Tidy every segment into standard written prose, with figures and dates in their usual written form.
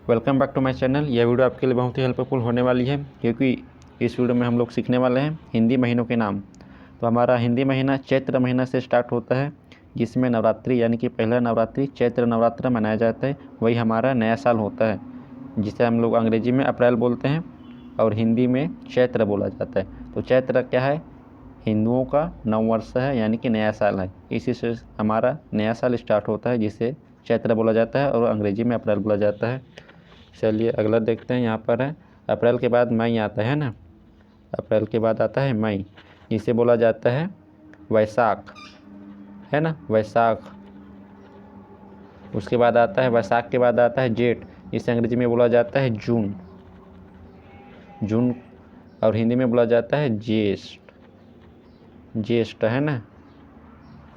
Welcome back to my channel. यह video आपके लिए बहुत ही हेल्पफुल होने वाली है क्योंकि इस वीडियो में हम लोग सीखने वाले हैं हिंदी महीनों के नाम। तो हमारा हिंदी महीना चैत्र महीना से स्टार्ट होता है, जिसमें नवरात्रि यानी कि पहला नवरात्रि चैत्र नवरात्र मनाया जाता है। वही हमारा नया साल होता है, जिसे हम लोग अंग्रेजी में अप्रैल बोलते हैं और हिंदी में चैत्र बोला जाता है। तो चैत्र क्या है? हिंदुओं का नववर्ष है, यानी कि नया साल है। इसी से हमारा नया साल स्टार्ट होता है, जिसे चैत्र बोला जाता है और अंग्रेजी में अप्रैल बोला जाता है। चलिए अगला देखते हैं। यहाँ पर है अप्रैल के बाद मई आता है ना। अप्रैल के बाद आता है मई, जिसे बोला जाता है वैशाख, है ना, वैशाख। उसके बाद आता है वैशाख के बाद आता है जेठ, जिसे अंग्रेजी में बोला जाता है जून। जून और हिंदी में बोला जाता है ज्येष्ठ, ज्येष्ठ, है ना।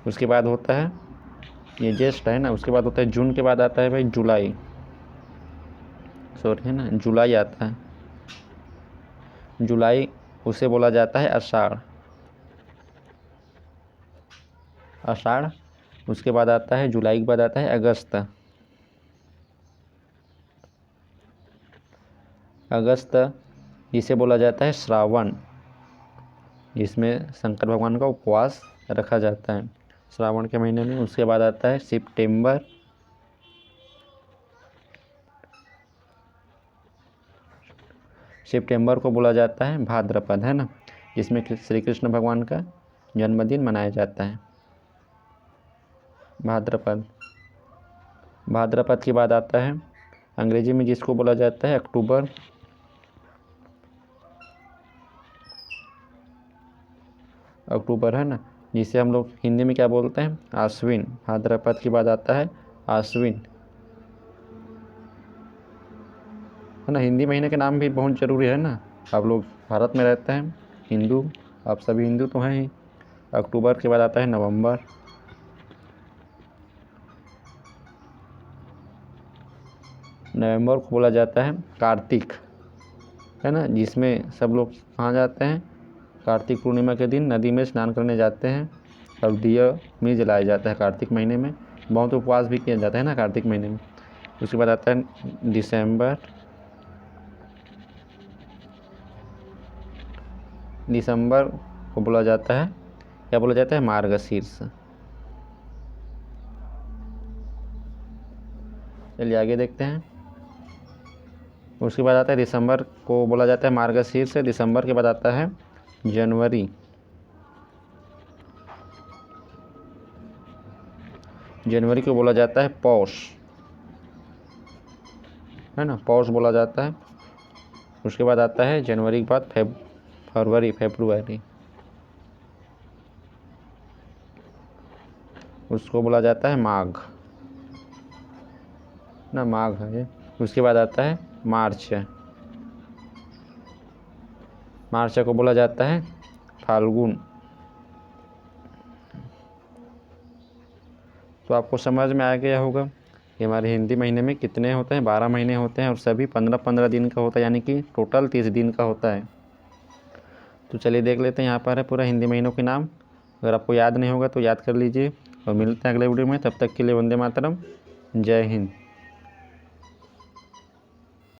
उसके बाद होता है ये ज्येष्ठ, है ना। उसके बाद होता है जून के बाद आता है भाई जुलाई, सॉरी, है ना, जुलाई आता है। जुलाई उसे बोला जाता है आषाढ़, आषाढ़। उसके बाद आता है जुलाई के बाद आता है अगस्त, अगस्त, जिसे बोला जाता है श्रावण, जिसमें शंकर भगवान का उपवास रखा जाता है श्रावण के महीने में। उसके बाद आता है सितंबर, सितंबर को बोला जाता है भाद्रपद, है ना, जिसमें श्री कृष्ण भगवान का जन्मदिन मनाया जाता है, भाद्रपद। भाद्रपद के बाद आता है अंग्रेजी में जिसको बोला जाता है अक्टूबर, अक्टूबर, है ना, जिसे हम लोग हिंदी में क्या बोलते हैं आश्विन। भाद्रपद के बाद आता है आश्विन, है ना। हिंदी महीने के नाम भी बहुत ज़रूरी है ना। आप लोग भारत में रहते हैं, हिंदू, आप सभी हिंदू तो हैं ही। अक्टूबर के बाद आता है नवंबर, नवंबर को बोला जाता है कार्तिक, है ना, जिसमें सब लोग कहाँ जाते हैं, कार्तिक पूर्णिमा के दिन नदी में स्नान करने जाते हैं और दिया भी जलाया जाता है कार्तिक महीने में। बहुत उपवास भी किया जाता है ना कार्तिक महीने में। उसके बाद आता है दिसंबर, दिसंबर को बोला जाता है, क्या बोला जाता है, मार्गशीर्ष। चलिए आगे देखते हैं। उसके बाद आता है दिसंबर को बोला जाता है मार्गशीर्ष। दिसंबर के बाद आता है जनवरी, जनवरी को बोला जाता है पौष, है ना, पौष बोला जाता है। उसके बाद आता है जनवरी के बाद फरवरी, फेब्रुआरी, उसको बोला जाता है माघ, ना, माघ है। उसके बाद आता है मार्च, मार्च को बोला जाता है फाल्गुन। तो आपको समझ में आ गया होगा कि हमारे हिंदी महीने में कितने होते हैं, 12 महीने होते हैं और सभी 15-15 दिन का होता है, यानी कि टोटल 30 दिन का होता है। तो चलिए देख लेते हैं। यहाँ पर है पूरा हिंदी महीनों के नाम। अगर आपको याद नहीं होगा तो याद कर लीजिए और मिलते हैं अगले वीडियो में। तब तक के लिए वंदे मातरम, जय हिंद।